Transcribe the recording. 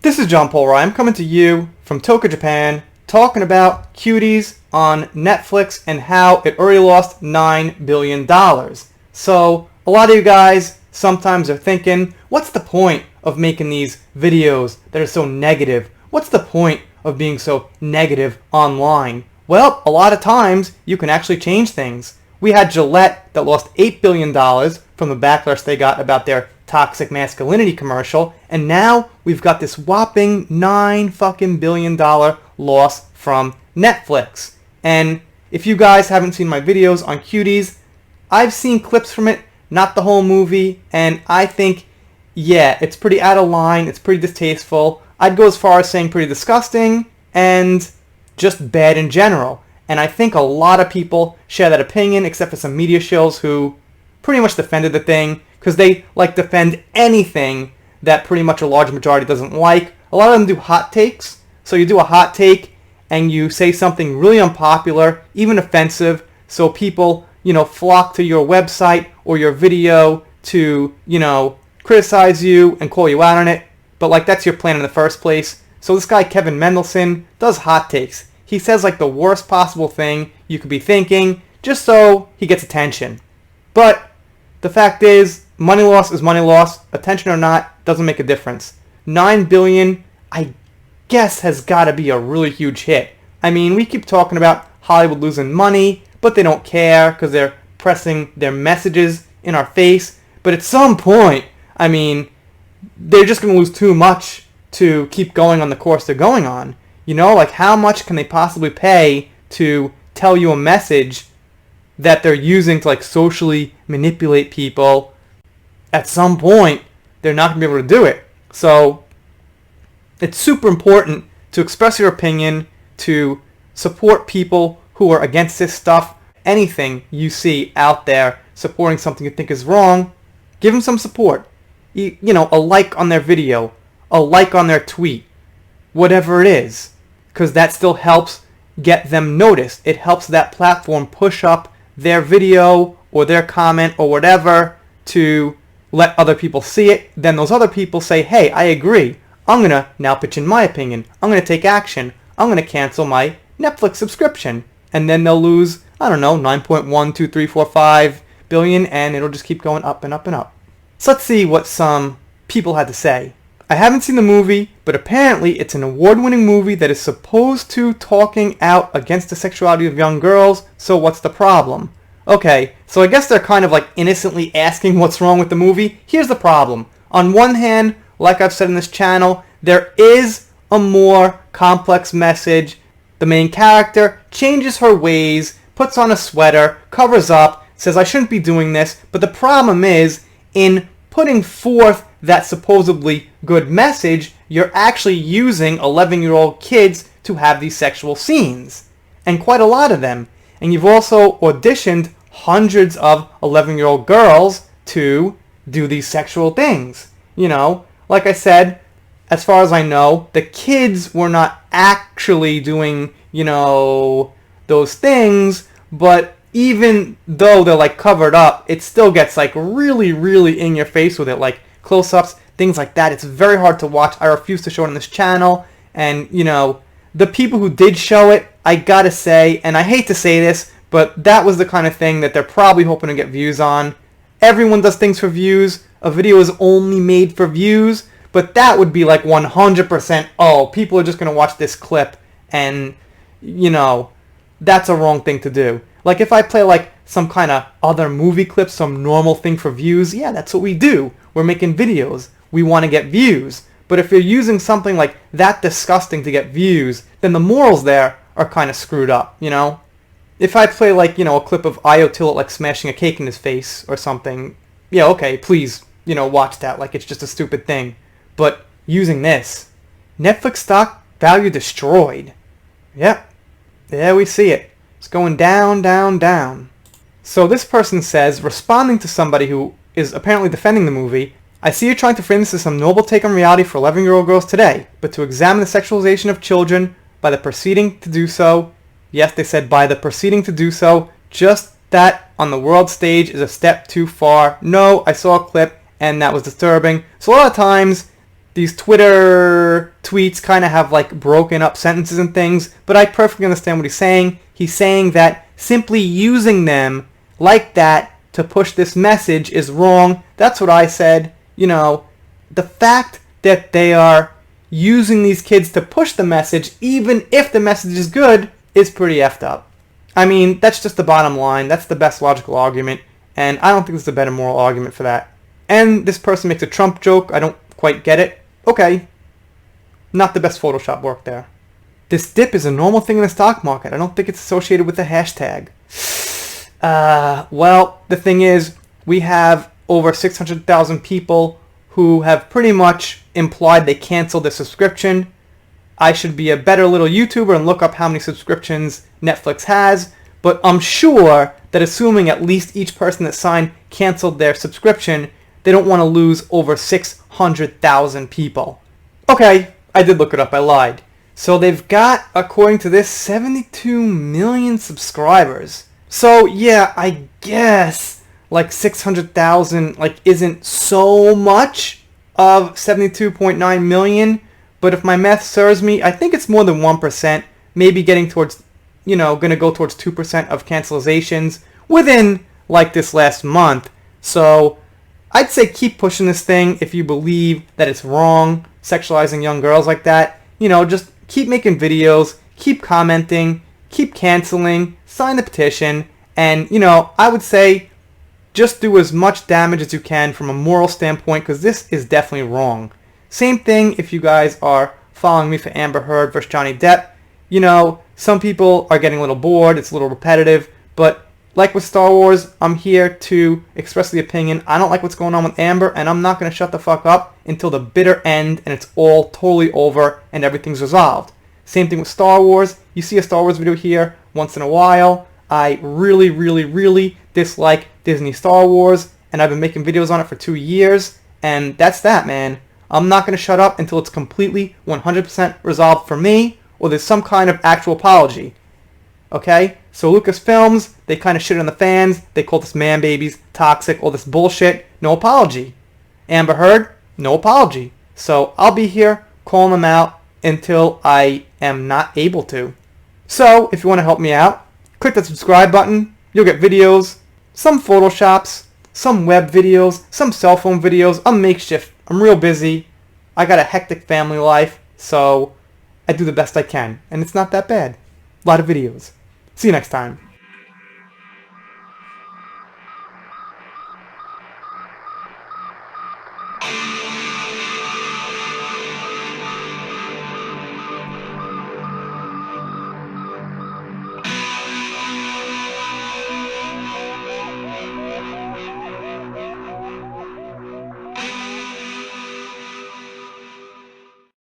This is John Paul Ryan. I'm coming to you from Tokyo, Japan, talking about Cuties on Netflix and how it already lost $9 billion. So, a lot of you guys sometimes are thinking, what's the point of making these videos that are so negative? What's the point of being so negative online? Well, a lot of times you can actually change things. We had Gillette that lost $8 billion from the backlash they got about their toxic masculinity commercial, and now we've got this whopping $9 billion loss from Netflix. And if you guys haven't seen my videos on Cuties, I've seen clips from it, not the whole movie, and I think, yeah, it's pretty out of line, it's pretty distasteful. I'd go as far as saying pretty disgusting, and just bad in general. And I think a lot of people share that opinion, except for some media shills who pretty much defended the thing, because they defend anything that pretty much a large majority doesn't like. A lot of them do hot takes. So you do a hot take and you say something really unpopular, even offensive, so people, flock to your website or your video to, criticize you and call you out on it. But that's your plan in the first place. So this guy Kevin Mendelsohn does hot takes. He says the worst possible thing you could be thinking just so he gets attention. But the fact is, money loss is money loss. Attention or not, doesn't make a difference. $9 billion, I guess, has got to be a really huge hit. I mean, we keep talking about Hollywood losing money, but they don't care because they're pressing their messages in our face. But at some point, I mean, they're just going to lose too much to keep going on the course they're going on. How much can they possibly pay to tell you a message that they're using to socially manipulate people? At some point, they're not going to be able to do it. So it's super important to express your opinion, to support people who are against this stuff. Anything you see out there supporting something you think is wrong, give them some support. A like on their video, a like on their tweet, whatever it is, because that still helps get them noticed. It helps that platform push up their video or their comment or whatever to let other people see it. Then those other people say, hey, I agree. I'm going to now pitch in my opinion. I'm going to take action. I'm going to cancel my Netflix subscription. And then they'll lose, 9.12345 billion, and it'll just keep going up and up and up. So let's see what some people had to say. I haven't seen the movie, but apparently it's an award-winning movie that is supposed to talking out against the sexuality of young girls, so what's the problem? Okay, so I guess they're kind of innocently asking what's wrong with the movie. Here's the problem. On one hand, like I've said in this channel, there is a more complex message. The main character changes her ways, puts on a sweater, covers up, says I shouldn't be doing this, but the problem is, in putting forth that supposedly good message, you're actually using 11-year-old kids to have these sexual scenes. And quite a lot of them. And you've also auditioned hundreds of 11-year-old girls to do these sexual things. Like I said, as far as I know, the kids were not actually doing, those things, but even though they're covered up, it still gets really, really in your face with it, close-ups, things like that. It's very hard to watch. I refuse to show it on this channel. And, the people who did show it, I gotta say, and I hate to say this, but that was the kind of thing that they're probably hoping to get views on. Everyone does things for views. A video is only made for views, but that would be 100%, oh, people are just gonna watch this clip, and, that's a wrong thing to do. If I play some kind of other movie clip, some normal thing for views, yeah, that's what we do. We're making videos. We want to get views. But if you're using something that disgusting to get views, then the morals there are kind of screwed up, If I play a clip of Io Tillett smashing a cake in his face or something, yeah, okay, please, watch that it's just a stupid thing. But using this, Netflix stock value destroyed. Yep, there we see it. It's going down, down, down. So this person says, responding to somebody who is apparently defending the movie, I see you're trying to frame this as some noble take on reality for 11-year-old girls today, but to examine the sexualization of children by the proceeding to do so, yes, they said by the proceeding to do so, just that on the world stage is a step too far. No, I saw a clip and that was disturbing. So a lot of times these Twitter tweets kind of have like broken up sentences and things, but I perfectly understand what he's saying. He's saying that simply using them like that to push this message is wrong. That's what I said. You know, the fact that they are using these kids to push the message, even if the message is good, is pretty effed up. I mean, that's just the bottom line. That's the best logical argument, and I don't think there's a better moral argument for that. And this person makes a Trump joke. I don't quite get it. Okay. Not the best Photoshop work there. This dip is a normal thing in the stock market. I don't think it's associated with the hashtag. Well, the thing is, we have over 600,000 people who have pretty much implied they canceled their subscription. I should be a better little YouTuber and look up how many subscriptions Netflix has, but I'm sure that assuming at least each person that signed canceled their subscription, they don't want to lose over 600,000 people. Okay, I did look it up, I lied. So they've got, according to this, 72 million subscribers. So yeah, I guess like 600,000 like isn't so much of 72.9 million, but if my math serves me, I think it's more than 1%, maybe getting towards, you know, going to go towards 2% of cancelizations within like this last month. So I'd say keep pushing this thing if you believe that it's wrong, sexualizing young girls like that. You know, just keep making videos, keep commenting, keep canceling, sign the petition, and, you know, I would say just do as much damage as you can from a moral standpoint, because this is definitely wrong. Same thing if you guys are following me for Amber Heard versus Johnny Depp. You know, some people are getting a little bored, it's a little repetitive, but like with Star Wars, I'm here to express the opinion. I don't like what's going on with Amber, and I'm not going to shut the fuck up until the bitter end and it's all totally over and everything's resolved. Same thing with Star Wars. You see a Star Wars video here once in a while. I really, really, really dislike Disney Star Wars, and I've been making videos on it for 2 years, and that's that, man. I'm not going to shut up until it's completely 100% resolved for me, or there's some kind of actual apology. Okay? So Lucasfilms, they kind of shit on the fans. They call this man babies, toxic, all this bullshit. No apology. Amber Heard, no apology. So I'll be here calling them out until I am not able to. So if you want to help me out, click that subscribe button. You'll get videos, some Photoshops, some web videos, some cell phone videos. I'm makeshift. I'm real busy. I got a hectic family life, so I do the best I can. And it's not that bad. A lot of videos. See you next time.